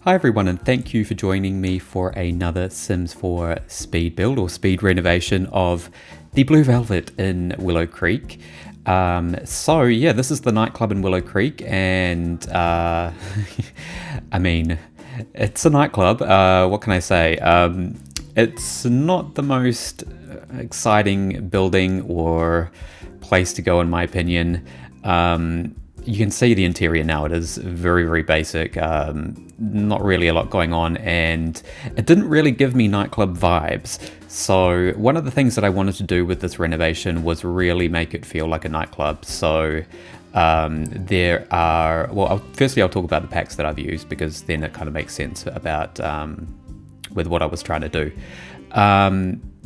Hi everyone, and thank you for joining me for another Sims 4 speed build or speed renovation of the Blue Velvet in Willow Creek. This is the nightclub in Willow Creek, and I mean, it's a nightclub. What can I say? It's not the most exciting building or place to go, in my opinion. You can see the interior now. It is very, very basic. Not really a lot going on, and it didn't really give me nightclub vibes. So one of the things that I wanted to do with this renovation was really make it feel like a nightclub. So there are, firstly I'll talk about the packs that I've used, because then it kind of makes sense about with what I was trying to do.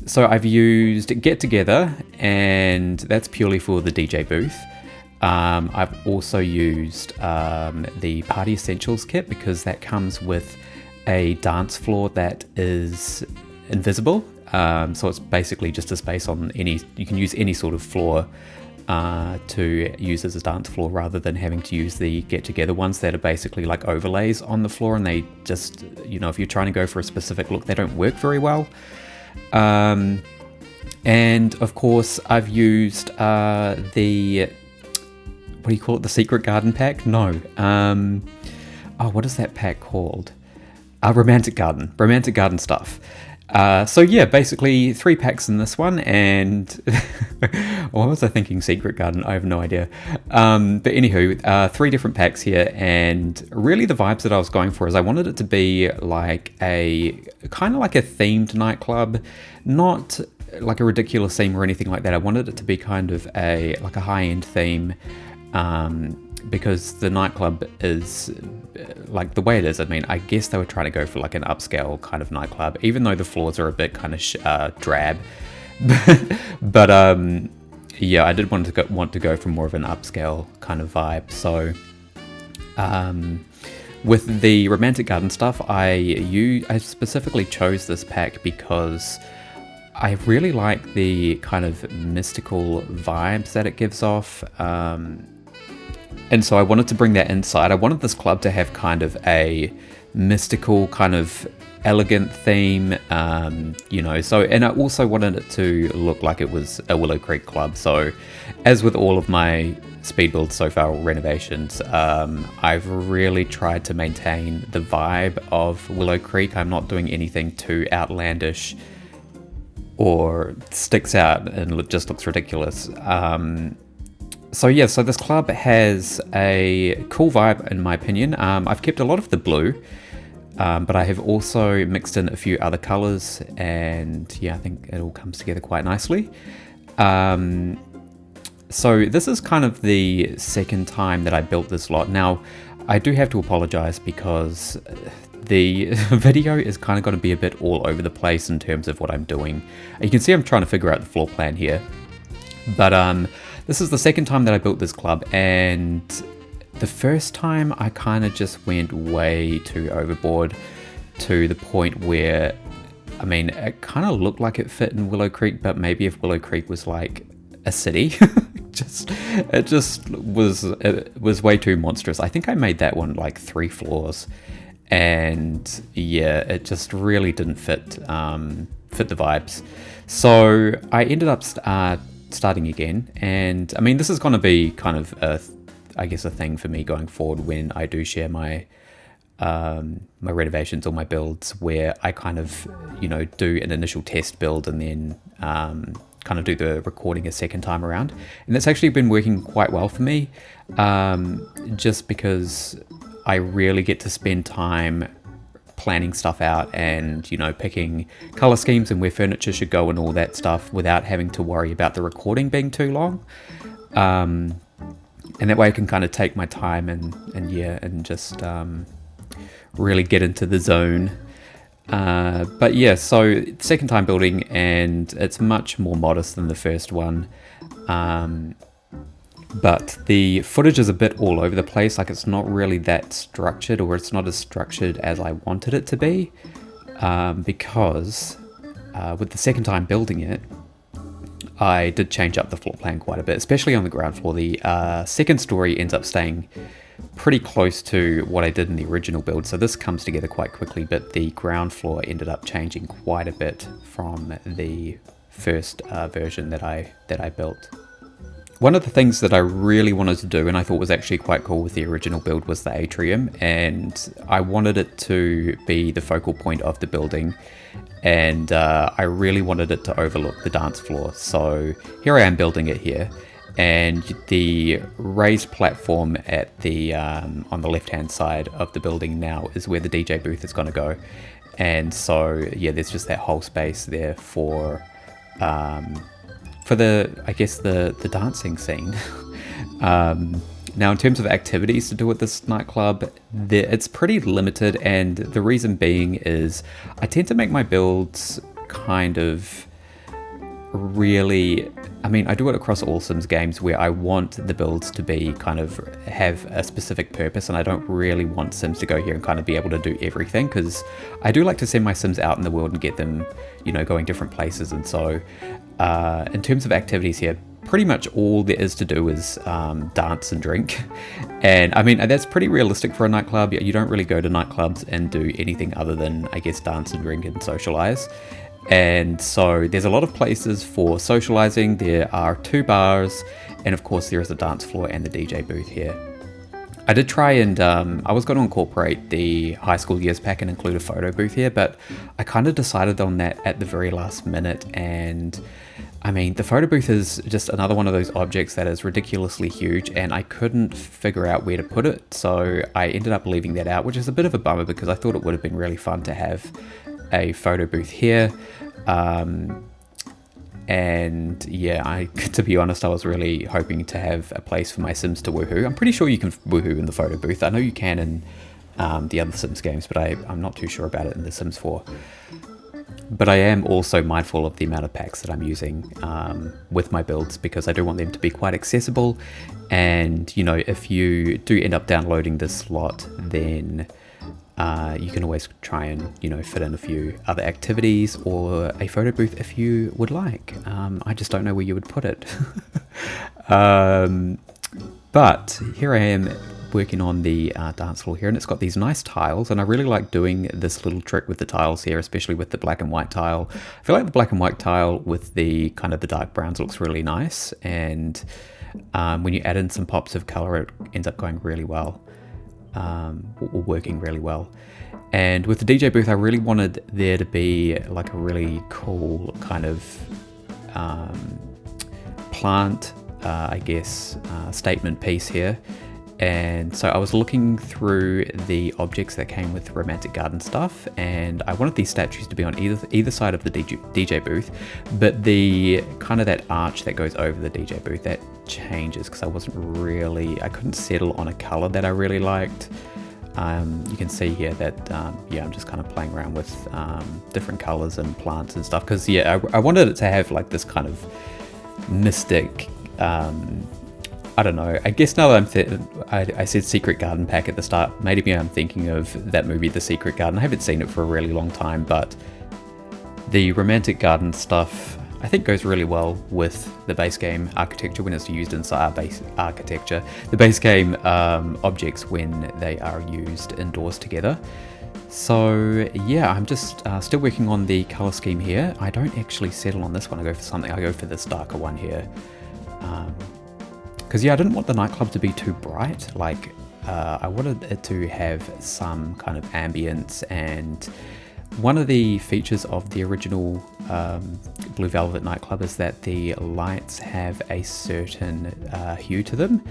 So I've used Get Together, and that's purely for the DJ booth. I've also used the Party Essentials kit, because that comes with a dance floor that is invisible. So it's basically just a space on you can use any sort of floor to use as a dance floor, rather than having to use the Get Together ones that are basically like overlays on the floor, and they just, if you're trying to go for a specific look, they don't work very well. And of course I've used the, what do you call it? The Secret Garden pack? No. What is that pack called? Romantic Garden stuff. Basically 3 packs in this one, and what was I thinking? Secret Garden? I have no idea. But anywho, 3 different packs here, and really the vibes that I was going for is I wanted it to be like a kind of like a themed nightclub, not like a ridiculous theme or anything like that. I wanted it to be kind of a high-end theme. Because the nightclub is like the way it is. I mean, I guess they were trying to go for like an upscale kind of nightclub, even though the floors are a bit kind of drab. but I did want to go for more of an upscale kind of vibe. So with the Romantic Garden stuff, I specifically chose this pack because I really like the kind of mystical vibes that it gives off. And so I wanted to bring that inside. I wanted this club to have kind of a mystical, kind of elegant theme, and I also wanted it to look like it was a Willow Creek club. So as with all of my speed builds so far, or renovations, I've really tried to maintain the vibe of Willow Creek. I'm not doing anything too outlandish or sticks out and just looks ridiculous. So this club has a cool vibe, in my opinion. I've kept a lot of the blue, but I have also mixed in a few other colors, and I think it all comes together quite nicely. So this is kind of the second time that I built this lot. Now, I do have to apologize, because the video is kind of going to be a bit all over the place in terms of what I'm doing. You can see I'm trying to figure out the floor plan here. But this is the second time that I built this club, and the first time I kind of just went way too overboard, to the point where, I mean, it kind of looked like it fit in Willow Creek, but maybe if Willow Creek was like a city. It was way too monstrous. I think I made that one like 3 floors, and it just really didn't fit the vibes. So I ended up starting again, and I mean, this is going to be kind of a thing for me going forward when I do share my renovations or my builds, where I kind of do an initial test build and then kind of do the recording a second time around. And that's actually been working quite well for me, just because I really get to spend time planning stuff out and picking color schemes and where furniture should go and all that stuff, without having to worry about the recording being too long. And that way I can kind of take my time and just really get into the zone. So second time building, and it's much more modest than the first one. But the footage is a bit all over the place. Like, it's not really that structured, or it's not as structured as I wanted it to be, because with the second time building it, I did change up the floor plan quite a bit, especially on the ground floor. The second story ends up staying pretty close to what I did in the original build. So this comes together quite quickly, but the ground floor ended up changing quite a bit from the first version that I built. One of the things that I really wanted to do, and I thought was actually quite cool with the original build, was the atrium, and I wanted it to be the focal point of the building, and I really wanted it to overlook the dance floor. So here I am building it here, and the raised platform at the on the left hand side of the building now is where the DJ booth is going to go. And so yeah, there's just that whole space there for the, I guess, the dancing scene. Now in terms of activities to do at this nightclub, it's pretty limited, and the reason being is I tend to make my builds kind of really, I mean, I do it across all Sims games where I want the builds to be kind of have a specific purpose, and I don't really want Sims to go here and kind of be able to do everything, because I do like to send my Sims out in the world and get them, you know, going different places. And so in terms of activities here, pretty much all there is to do is dance and drink. And I mean, that's pretty realistic for a nightclub. You don't really go to nightclubs and do anything other than, I guess, dance and drink and socialize. And so there's a lot of places for socializing. There are 2 bars, and of course there is a dance floor and the DJ booth here. I did try and I was going to incorporate the high school years pack and include a photo booth here, but I kind of decided on that at the very last minute. And I mean, the photo booth is just another one of those objects that is ridiculously huge, and I couldn't figure out where to put it, so I ended up leaving that out, which is a bit of a bummer because I thought it would have been really fun to have a photo booth here. And yeah, to be honest, I was really hoping to have a place for my Sims to woohoo. I'm pretty sure you can woohoo in the photo booth. I know you can in the other Sims games, but I'm not too sure about it in The Sims 4. But I am also mindful of the amount of packs that I'm using with my builds, because I do want them to be quite accessible. And, you know, if you do end up downloading this slot, then you can always try and, you know, fit in a few other activities or a photo booth if you would like. I just don't know where you would put it. But here I am working on the dance floor here, and it's got these nice tiles, and I really like doing this little trick with the tiles here, especially with the black and white tile. I feel like the black and white tile with the kind of the dark browns looks really nice, and when you add in some pops of color, it ends up going really well. Working really well. And with the DJ booth, I really wanted there to be like a really cool kind of plant, I guess, statement piece here. And so I was looking through the objects that came with romantic garden stuff, and I wanted these statues to be on either side of the DJ booth, but the kind of that arch that goes over the DJ booth, that changes because I couldn't settle on a color that I really liked. You can see here that yeah, I'm just kind of playing around with different colors and plants and stuff, because yeah, I wanted it to have like this kind of mystic, I don't know, I guess now that I said Secret Garden pack at the start, maybe I'm thinking of that movie The Secret Garden. I haven't seen it for a really long time, but the romantic garden stuff I think goes really well with the base game architecture when it's used inside our base architecture. The base game objects when they are used indoors together. So yeah, I'm just still working on the color scheme here. I don't actually settle on this one. I go for something. I go for this darker one here. Because yeah, I didn't want the nightclub to be too bright. Like I wanted it to have some kind of ambience, and one of the features of the original Blue Velvet nightclub is that the lights have a certain hue to them,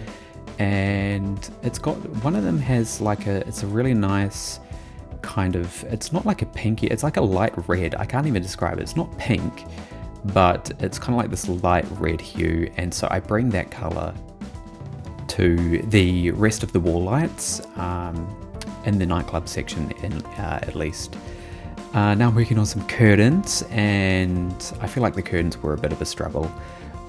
and it's got, one of them has like it's a really nice kind of, it's not like a pinky, it's like a light red. I can't even describe it. It's not pink, but it's kind of like this light red hue, and so I bring that color to the rest of the wall lights in the nightclub section at least. Now I'm working on some curtains, and I feel like the curtains were a bit of a struggle.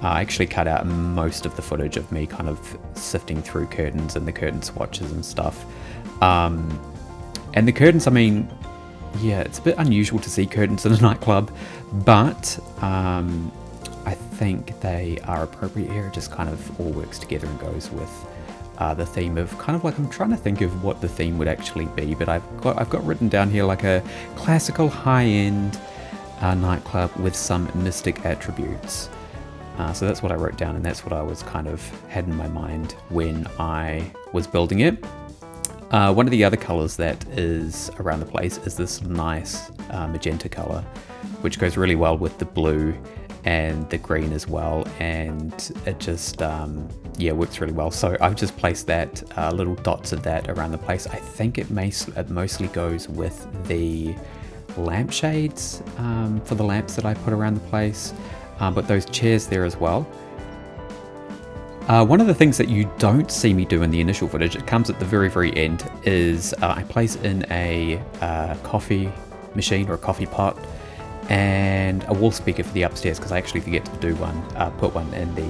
I actually cut out most of the footage of me kind of sifting through curtains and the curtain swatches and stuff. And the curtains, I mean, yeah, it's a bit unusual to see curtains in a nightclub, but I think they are appropriate here. It just kind of all works together and goes with the theme of kind of like, I'm trying to think of what the theme would actually be, but I've got written down here like a classical high-end nightclub with some mystic attributes. So that's what I wrote down, and that's what I was kind of had in my mind when I was building it. One of the other colors that is around the place is this nice magenta color, which goes really well with the blue and the green as well, and it just works really well. So I've just placed that little dots of that around the place. I think it mostly goes with the lampshades for the lamps that I put around the place, but those chairs there as well. One of the things that you don't see me do in the initial footage, it comes at the very end, is I place in a coffee machine or a coffee pot and a wall speaker for the upstairs, because I actually forget to do one, put one in the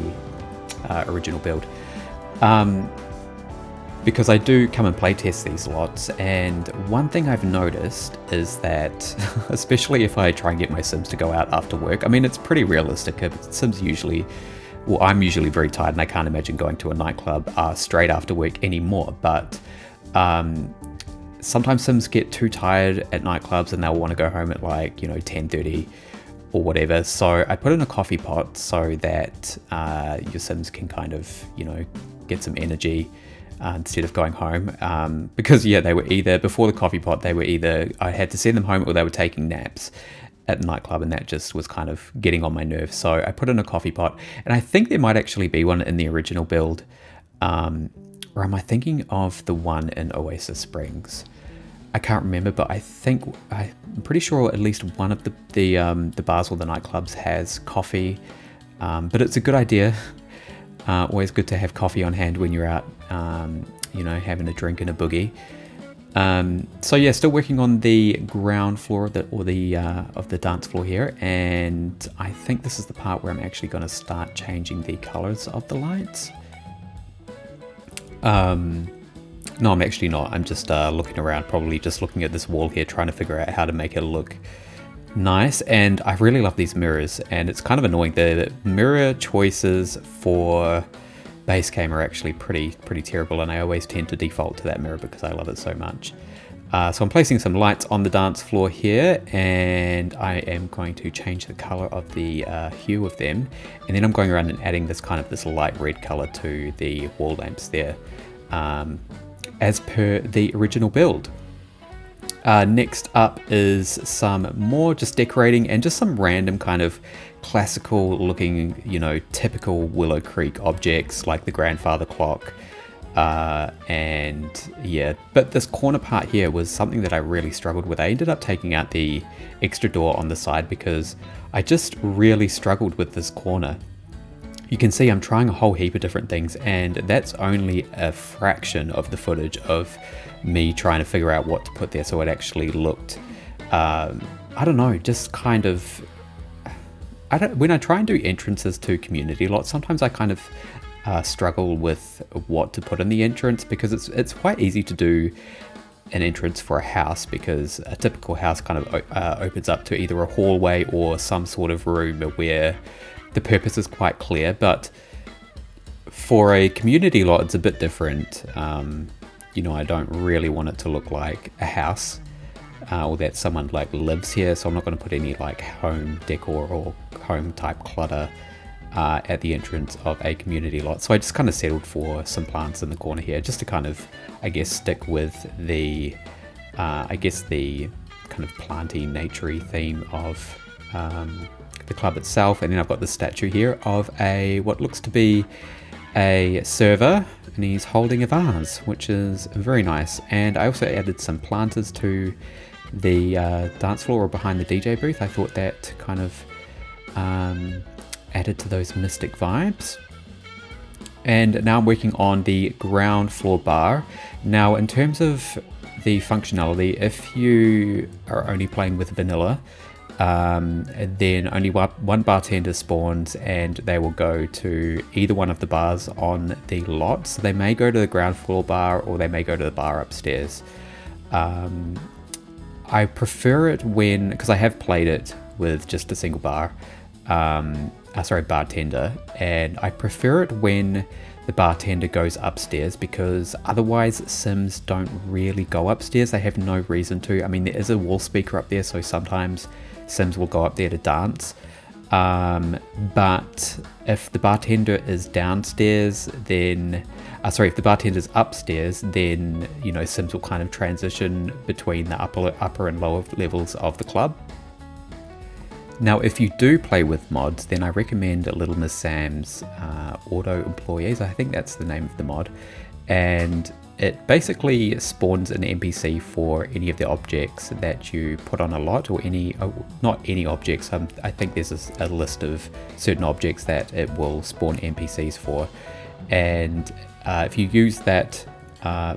original build. Because I do come and play test these lots, and one thing I've noticed is that, especially if I try and get my Sims to go out after work, I mean, it's pretty realistic. Sims usually, well, I'm usually very tired, and I can't imagine going to a nightclub straight after work anymore, but sometimes Sims get too tired at nightclubs and they'll want to go home at like, 10:30 or whatever. So I put in a coffee pot so that your Sims can kind of, get some energy instead of going home. Because they were either, before the coffee pot, I had to send them home, or they were taking naps at the nightclub, and that just was kind of getting on my nerves. So I put in a coffee pot, and I think there might actually be one in the original build. Or am I thinking of the one in Oasis Springs? I can't remember, but I'm pretty sure at least one of the bars or the nightclubs has coffee. But it's a good idea. Always good to have coffee on hand when you're out, having a drink and a boogie. Still working on the ground floor of the dance floor here, and I think this is the part where I'm actually going to start changing the colors of the lights. No, I'm actually not. I'm just looking around, probably just looking at this wall here, trying to figure out how to make it look nice. And I really love these mirrors, and it's kind of annoying. The mirror choices for base game are actually pretty terrible, and I always tend to default to that mirror because I love it so much. So I'm placing some lights on the dance floor here, and I am going to change the color of the hue of them, and then I'm going around and adding this light red color to the wall lamps there, as per the original build. Next up is some more just decorating and just some random kind of classical looking, typical Willow Creek objects like the grandfather clock. But this corner part here was something that I really struggled with. I ended up taking out the extra door on the side because I just really struggled with this corner. You can see I'm trying a whole heap of different things, and that's only a fraction of the footage of me trying to figure out what to put there so it actually looked, I don't know, just kind of, when I try and do entrances to community lots, sometimes I kind of struggle with what to put in the entrance, because it's quite easy to do an entrance for a house, because a typical house kind of opens up to either a hallway or some sort of room where the purpose is quite clear. But for a community lot, it's a bit different. I don't really want it to look like a house or that someone lives here, so I'm not going to put any home decor or home type clutter at the entrance of a community lot. So I just kind of settled for some plants in the corner here, just to kind of, stick with the, the kind of planty, naturey theme of the club itself. And then I've got the statue here of what looks to be a server, and he's holding a vase, which is very nice. And I also added some planters to the dance floor or behind the DJ booth. I thought that kind of added to those mystic vibes. And now I'm working on the ground floor bar. Now, in terms of the functionality, if you are only playing with vanilla, then only one bartender spawns, and they will go to either one of the bars on the lot. So they may go to the ground floor bar, or they may go to the bar upstairs. I prefer it because I have played it with just a single bartender, and I prefer it when the bartender goes upstairs, because otherwise Sims don't really go upstairs. They have no reason to. I mean, there is a wall speaker up there, so sometimes Sims will go up there to dance. But if the bartender is downstairs, then if the bartender's upstairs, then Sims will kind of transition between the upper and lower levels of the club. Now, if you do play with mods, then I recommend Little Miss Sam's Auto Employees. I think that's the name of the mod, and it basically spawns an NPC for any of the objects that you put on a lot, or not any objects. I think there's a list of certain objects that it will spawn NPCs for, and if you use that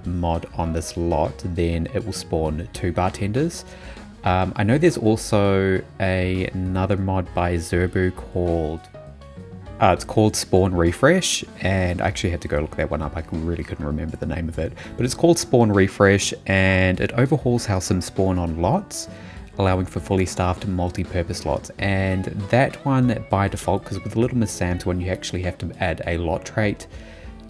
mod on this lot, then it will spawn 2 bartenders. I know there's also another mod by Zerbu called it's called Spawn Refresh, and I actually had to go look that one up. I really couldn't remember the name of it, but it's called Spawn Refresh, and it overhauls how Sims spawn on lots, allowing for fully staffed multi-purpose lots. And that one by default, because with Little Miss Sam's one, you actually have to add a lot trait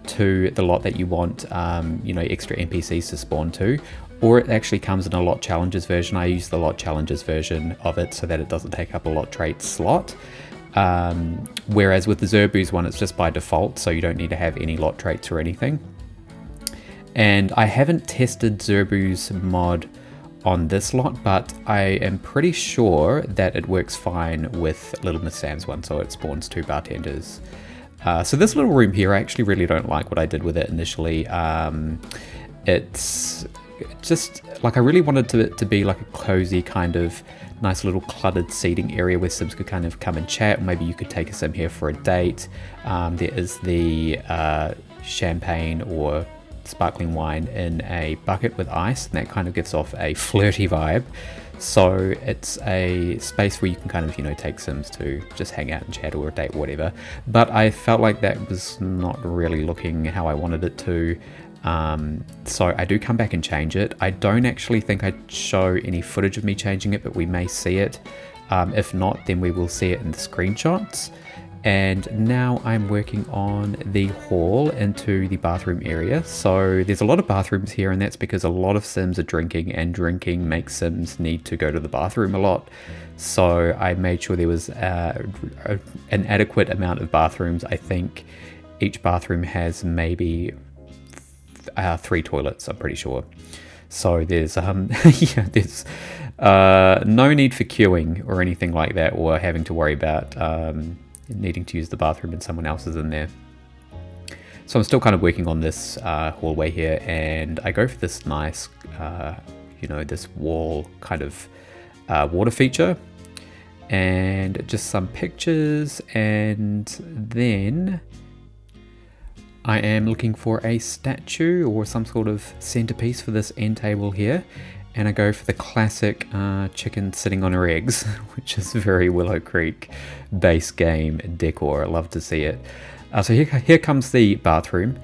to the lot that you want extra NPCs to spawn to, or it actually comes in a lot challenges version. I use the lot challenges version of it so that it doesn't take up a lot trait slot. Whereas with the Zerbu's one, it's just by default, so you don't need to have any lot traits or anything. And I haven't tested Zerbu's mod on this lot, but I am pretty sure that it works fine with Little Miss Sam's one, so it spawns 2 bartenders. So this little room here, I actually really don't like what I did with it initially. It's just like, I really wanted it to be like a cozy kind of nice little cluttered seating area where Sims could kind of come and chat, or maybe you could take a Sim here for a date. There is the champagne or sparkling wine in a bucket with ice, and that kind of gives off a flirty vibe. So it's a space where you can kind of take Sims to just hang out and chat, or a date or whatever. But I felt like that was not really looking how I wanted it to. So I do come back and change it. I don't actually think I show any footage of me changing it, but we may see it. If not, then we will see it in the screenshots. And now I'm working on the hall into the bathroom area. So there's a lot of bathrooms here, and that's because a lot of Sims are drinking, and drinking makes Sims need to go to the bathroom a lot. So I made sure there was an adequate amount of bathrooms. I think each bathroom has maybe 3 toilets, I'm pretty sure. So there's there's no need for queuing or anything like that, or having to worry about needing to use the bathroom and someone else is in there. So I'm still kind of working on this hallway here, and I go for this nice this wall kind of water feature, and just some pictures, and then I am looking for a statue or some sort of centerpiece for this end table here, and I go for the classic chicken sitting on her eggs, which is very Willow Creek base game decor. I love to see it. So here comes the bathroom,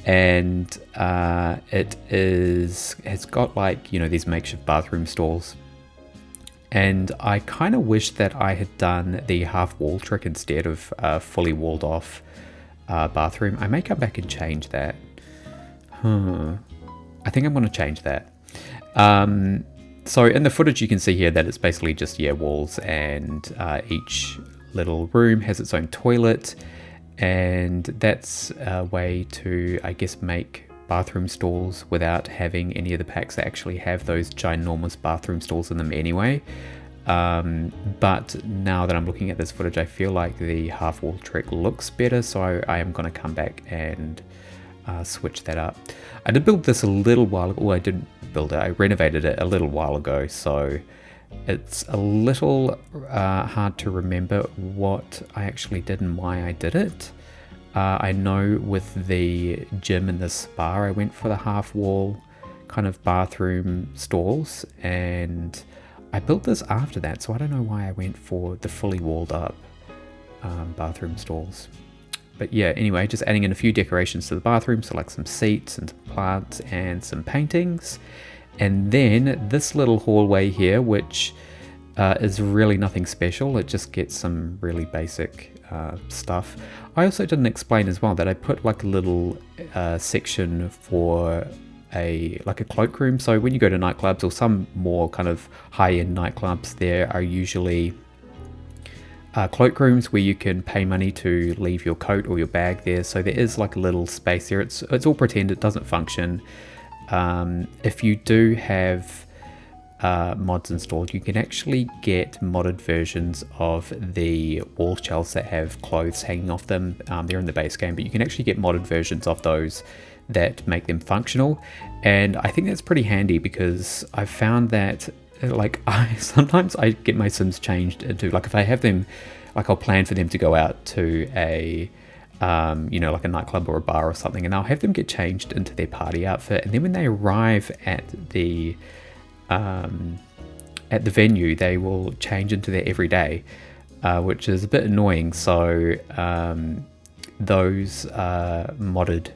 and it's got like these makeshift bathroom stalls, and I kind of wish that I had done the half wall trick instead of fully walled off bathroom. I may come back and change that. I think I'm going to change that. So in the footage you can see here that it's basically just walls, and each little room has its own toilet, and that's a way to, I guess, make bathroom stalls without having any of the packs that actually have those ginormous bathroom stalls in them anyway. But now that I'm looking at this footage, I feel like the half wall trick looks better, so I am going to come back and switch that up. I did build this a little while ago. Well, I didn't build it, I renovated it a little while ago, so it's a little hard to remember what I actually did and why I did it. I know with the gym and the spa, I went for the half wall kind of bathroom stalls, and I built this after that, so I don't know why I went for the fully walled up bathroom stalls. But yeah, anyway, just adding in a few decorations to the bathroom, so like some seats and some plants and some paintings. And then this little hallway here, which is really nothing special. It just gets some really basic stuff. I also didn't explain as well that I put like a little section for a cloakroom. So when you go to nightclubs or some more kind of high-end nightclubs, there are usually cloakrooms where you can pay money to leave your coat or your bag there. So there is like a little space there. It's all pretend, it doesn't function. If you do have mods installed, you can actually get modded versions of the wall shelves that have clothes hanging off them. They're in the base game, but you can actually get modded versions of those that make them functional, and I think that's pretty handy because I've found that like sometimes I get my Sims changed into, like if I have them, like I'll plan for them to go out to a you know, like a nightclub or a bar or something, and I'll have them get changed into their party outfit, and then when they arrive at the venue, they will change into their everyday, which is a bit annoying. So those modded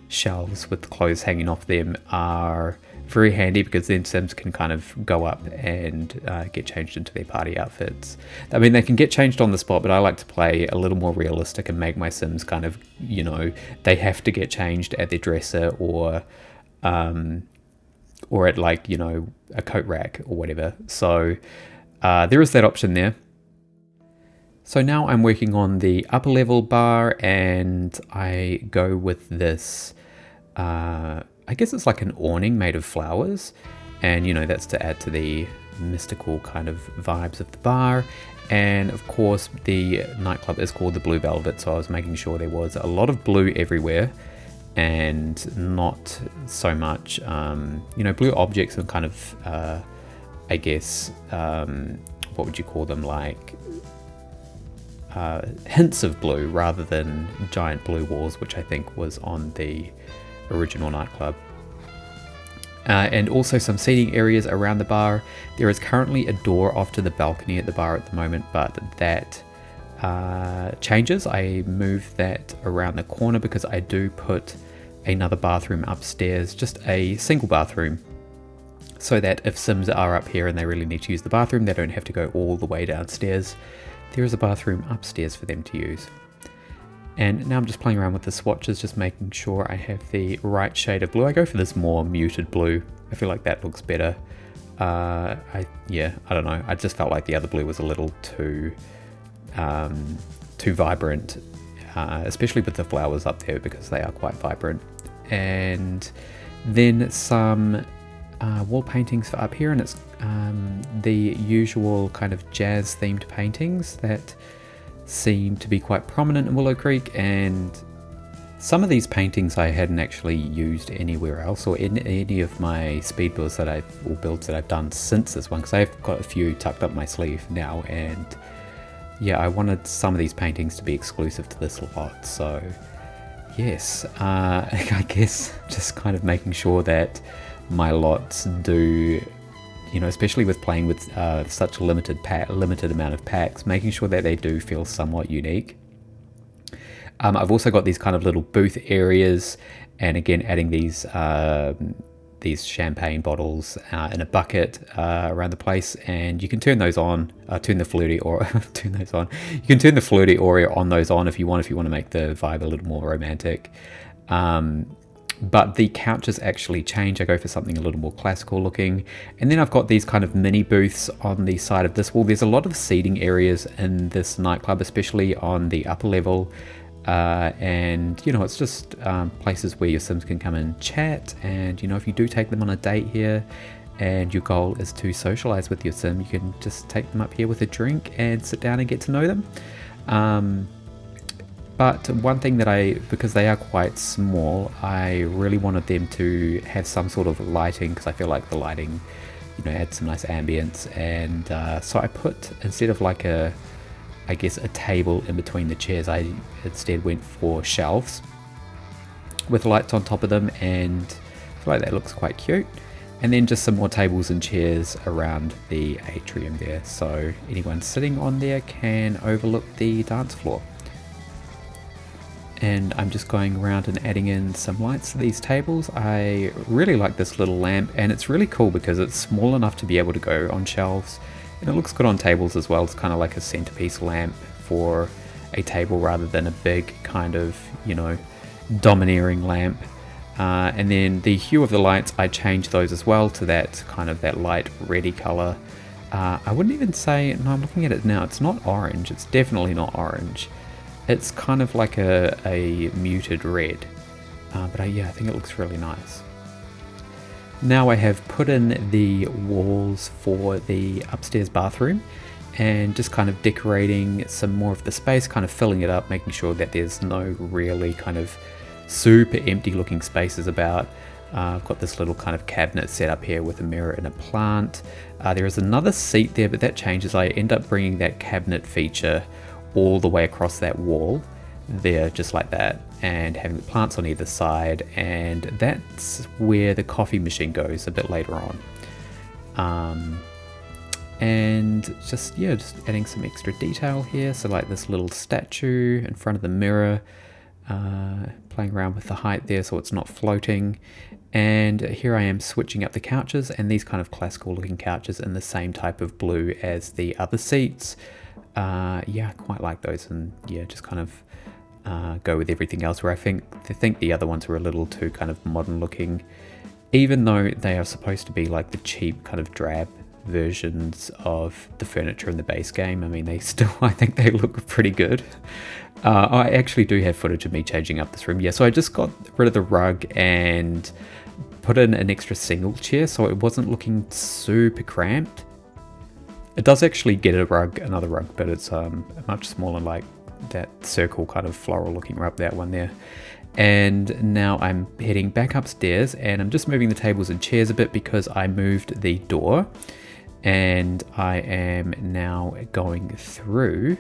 shelves with clothes hanging off them are very handy because then Sims can kind of go up and get changed into their party outfits. I mean, they can get changed on the spot, but I like to play a little more realistic and make my Sims kind of, you know, they have to get changed at their dresser or at like, you know, a coat rack or whatever. So there is that option there. So now I'm working on the upper level bar, and I go with this, I guess it's like an awning made of flowers, and you know, that's to add to the mystical kind of vibes of the bar. And of course the nightclub is called the Blue Velvet, so I was making sure there was a lot of blue everywhere and not so much you know, blue objects and kind of I guess what would you call them, like hints of blue rather than giant blue walls, which I think was on the original nightclub. And also some seating areas around the bar. There is currently a door off to the balcony at the bar at the moment, but that changes. I move that around the corner because I do put another bathroom upstairs, just a single bathroom, so that if Sims are up here and they really need to use the bathroom, they don't have to go all the way downstairs. There is a bathroom upstairs for them to use. And now I'm just playing around with the swatches, just making sure I have the right shade of blue. I go for this more muted blue. I feel like that looks better. I don't know. I just felt like the other blue was a little too vibrant, especially with the flowers up there because they are quite vibrant. And then some wall paintings for up here, and it's the usual kind of jazz themed paintings that seem to be quite prominent in Willow Creek, and some of these paintings I hadn't actually used anywhere else or in any of my speed builds that I've done since this one, because I've got a few tucked up my sleeve now, and yeah, I wanted some of these paintings to be exclusive to this lot. So yes, I guess just kind of making sure that my lots do, you know, especially with playing with such a limited amount of packs, making sure that they do feel somewhat unique. I've also got these kind of little booth areas, and again adding these champagne bottles in a bucket around the place, and you can turn those on, turn the flirty or turn those on. You can turn the flirty aura on those on if you want to make the vibe a little more romantic. But the couches actually change. I go for something a little more classical looking. And then I've got these kind of mini booths on the side of this wall. There's a lot of seating areas in this nightclub, especially on the upper level. And, you know, it's just places where your Sims can come and chat. And, you know, if you do take them on a date here and your goal is to socialize with your Sim, you can just take them up here with a drink and sit down and get to know them. But one thing that because they are quite small, I really wanted them to have some sort of lighting, because I feel like the lighting, you know, adds some nice ambience. And so I put, instead of like a table in between the chairs, I instead went for shelves with lights on top of them, and I feel like that looks quite cute. And then just some more tables and chairs around the atrium there, so anyone sitting on there can overlook the dance floor. And I'm just going around and adding in some lights to these tables. I really like this little lamp, and it's really cool because it's small enough to be able to go on shelves, and it looks good on tables as well. It's kind of like a centerpiece lamp for a table rather than a big kind of, you know, domineering lamp. And then the hue of the lights, I changed those as well to that kind of that light reddy color. I wouldn't even say, no, I'm looking at it now, it's not orange, it's definitely not orange. It's kind of like a muted red, but yeah, I think it looks really nice. Now I have put in the walls for the upstairs bathroom and just kind of decorating some more of the space, kind of filling it up, making sure that there's no really kind of super empty looking spaces about. I've got this little kind of cabinet set up here with a mirror and a plant. There is another seat there, but that changes. I end up bringing that cabinet feature all the way across that wall there, just like that, and having the plants on either side, and that's where the coffee machine goes a bit later on. And just adding some extra detail here, so like this little statue in front of the mirror, playing around with the height there so it's not floating. And here I am switching up the couches, and these kind of classical looking couches in the same type of blue as the other seats. Yeah, I quite like those, and yeah, just kind of go with everything else, where I think the other ones were a little too kind of modern looking, even though they are supposed to be like the cheap kind of drab versions of the furniture in the base game. I mean, I think they look pretty good. I actually do have footage of me changing up this room. Yeah, so I just got rid of the rug and put in an extra single chair so it wasn't looking super cramped. It does actually get another rug, but it's much smaller, like that circle kind of floral looking rug, that one there. And now I'm heading back upstairs, and I'm just moving the tables and chairs a bit because I moved the door, and I am now going through.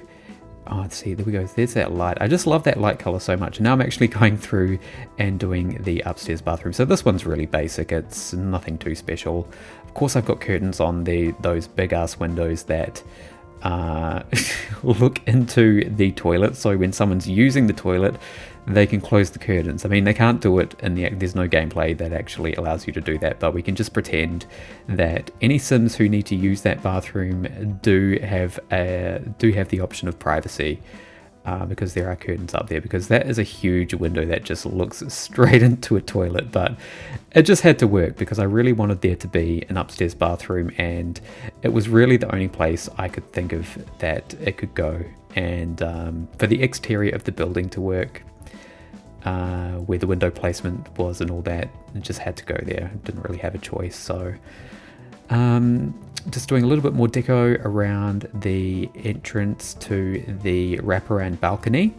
Oh, see, there we go. There's that light. I just love that light color so much. Now I'm actually going through and doing the upstairs bathroom. So this one's really basic. It's nothing too special. Of course, I've got curtains on those big ass windows that look into the toilet. So when someone's using the toilet, they can close the curtains. I mean, they can't do it there's no gameplay that actually allows you to do that, but we can just pretend that any Sims who need to use that bathroom do have the option of privacy, because there are curtains up there, because that is a huge window that just looks straight into a toilet. But it just had to work because I really wanted there to be an upstairs bathroom, and it was really the only place I could think of that it could go. And for the exterior of the building to work, where the window placement was and all that, it just had to go there. Didn't really have a choice. So just doing a little bit more deco around the entrance to the wraparound balcony.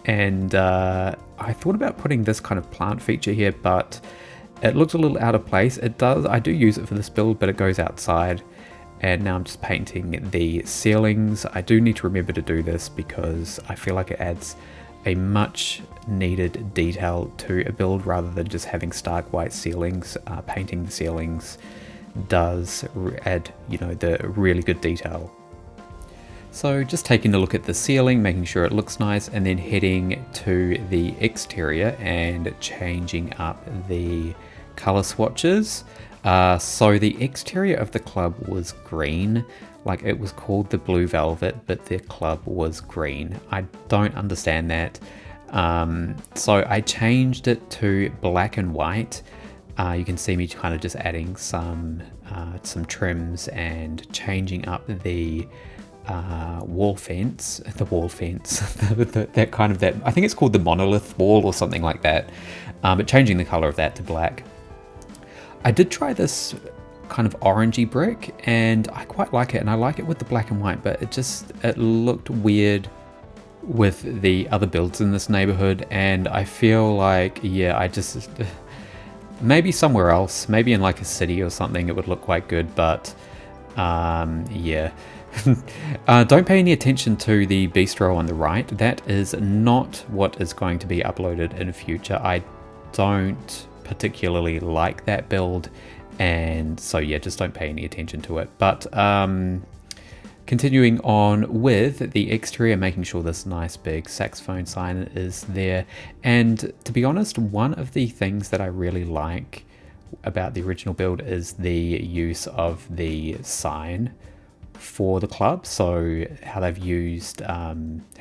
And I thought about putting this kind of plant feature here, but it looked a little out of place. I do use it for this build, but it goes outside. And now I'm just painting the ceilings. I do need to remember to do this because I feel like it adds a much needed detail to a build rather than just having stark white ceilings. Painting the ceilings does add, the really good detail. So just taking a look at the ceiling, making sure it looks nice, and then heading to the exterior and changing up the color swatches. So the exterior of the club was green. Like, it was called the Blue Velvet, but the club was green. I don't understand that. So I changed it to black and white. You can see me kind of just adding some trims and changing up the wall fence. The wall fence, that kind of, I think it's called the monolith wall or something like that. But changing the color of that to black. I did try this kind of orangey brick, and I quite like it, and I like it with the black and white, but it looked weird with the other builds in this neighborhood, and I feel like, yeah, maybe somewhere else, maybe in like a city or something, it would look quite good, but yeah. Don't pay any attention to the bistro on the right. That is not what is going to be uploaded in future. I don't particularly like that build, and so yeah, just don't pay any attention to it. But continuing on with the exterior, making sure this nice big saxophone sign is there. And to be honest, one of the things that I really like about the original build is the use of the sign for the club. So how they've used, how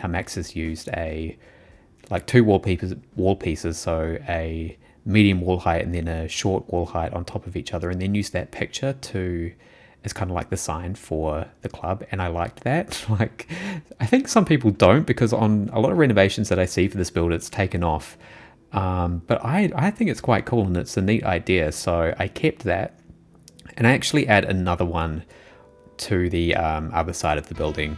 Max has used two wall pieces, so a medium wall height and then a short wall height on top of each other, and then use that picture to as kind of like the sign for the club. And I liked that. Like, I think some people don't, because on a lot of renovations that I see for this build, it's taken off. But I think it's quite cool and it's a neat idea, so I kept that. And I actually add another one to the other side of the building.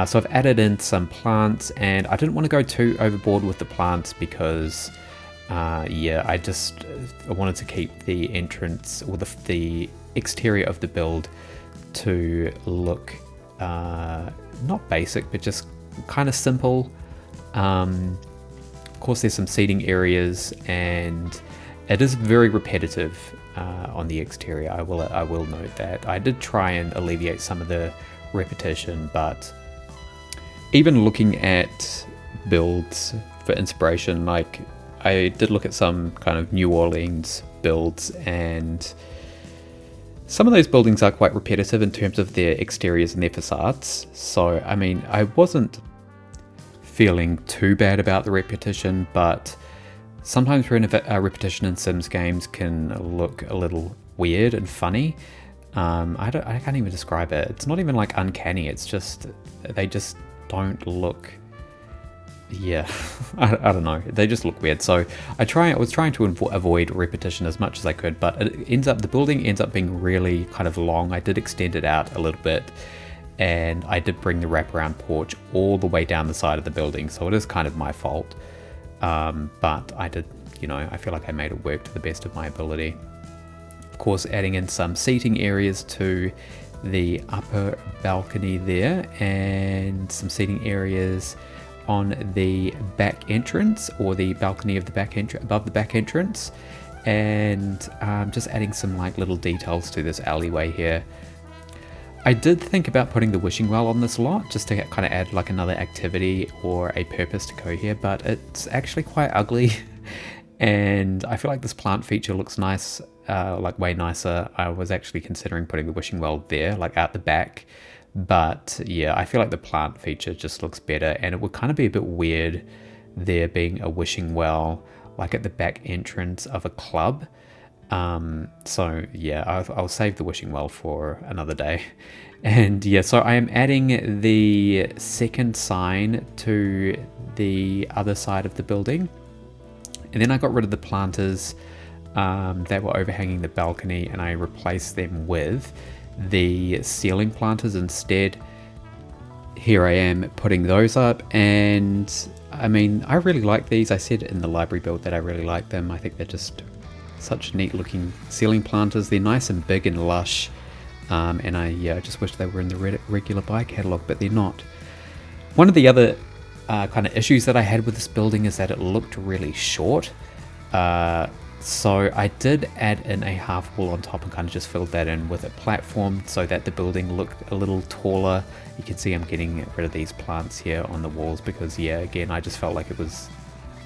So I've added in some plants, and I didn't want to go too overboard with the plants because I wanted to keep the entrance or the exterior of the build to look not basic, but just kind of simple. Of course, there's some seating areas, and it is very repetitive on the exterior. I will note that. I did try and alleviate some of the repetition, but even looking at builds for inspiration, like I did look at some kind of New Orleans builds, and some of those buildings are quite repetitive in terms of their exteriors and their facades. So, I mean, I wasn't feeling too bad about the repetition, but sometimes repetition in Sims games can look a little weird and funny. I can't even describe it. It's not even like uncanny. It's just, they just don't look, I don't know. They just look weird. So I was trying to avoid repetition as much as I could, but the building ends up being really kind of long. I did extend it out a little bit, and I did bring the wraparound porch all the way down the side of the building. So it is kind of my fault. But I did, I feel like I made it work to the best of my ability. Of course, adding in some seating areas to the upper balcony there, and some seating areas on the back entrance, or the balcony of the back above the back entrance, and just adding some like little details to this alleyway here. I did think about putting the wishing well on this lot, just to kind of add like another activity or a purpose to go here, but it's actually quite ugly. And I feel like this plant feature looks nice, like way nicer. I was actually considering putting the wishing well there, like out the back. But yeah, I feel like the plant feature just looks better, and it would kind of be a bit weird there being a wishing well like at the back entrance of a club. So yeah, I'll save the wishing well for another day. And yeah, so I am adding the second sign to the other side of the building. And then I got rid of the planters that were overhanging the balcony, and I replaced them with the ceiling planters instead. Here I am putting those up, and I mean, I really like these. I said in the library build that I really like them. I think they're just such neat looking ceiling planters. They're nice and big and lush, and I just wish they were in the regular buy catalog, but they're not. One of the other kind of issues that I had with this building is that it looked really short. So I did add in a half wall on top and kind of just filled that in with a platform so that the building looked a little taller. You can see I'm getting rid of these plants here on the walls because, yeah, again, I just felt like it was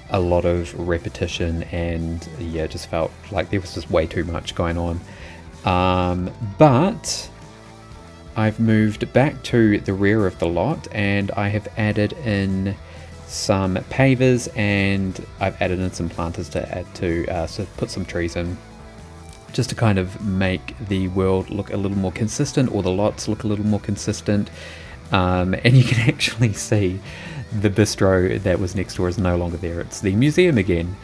a lot of repetition, and yeah, just felt like there was just way too much going on. But I've moved back to the rear of the lot, and I have added in some pavers, and I've added in some planters to add to so put some trees in, just to kind of make the world look a little more consistent, or the lots look a little more consistent. And you can actually see the bistro that was next door is no longer there. It's the museum again,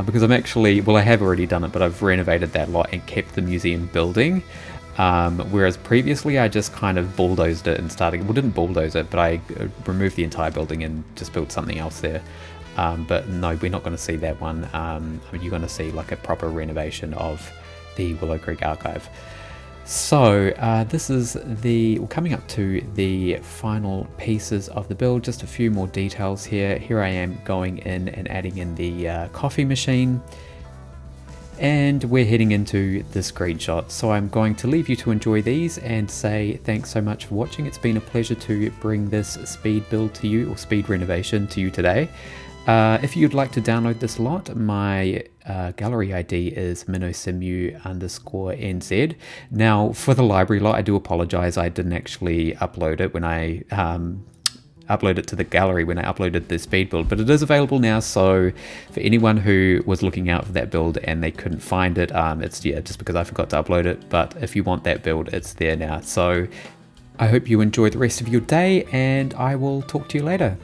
because I'm actually, well, I have already done it, but I've renovated that lot and kept the museum building. Whereas previously I just kind of bulldozed it and didn't bulldoze it, but I removed the entire building and just built something else there. But no, we're not going to see that one. You're going to see like a proper renovation of the Willow Creek archive. So this is we're coming up to the final pieces of the build, just a few more details here. Here I am going in and adding in the coffee machine. And we're heading into the screenshot, so I'm going to leave you to enjoy these and say thanks so much for watching. It's been a pleasure to bring this speed build to you, or speed renovation to you today. If you'd like to download this lot, my gallery ID is minosimu_NZ. Now, for the library lot, I do apologize. I didn't actually upload it when I upload it to the gallery when I uploaded the speed build, but it is available now. So for anyone who was looking out for that build and they couldn't find it, it's just because I forgot to upload it. But if you want that build, it's there now. So I hope you enjoy the rest of your day, and I will talk to you later.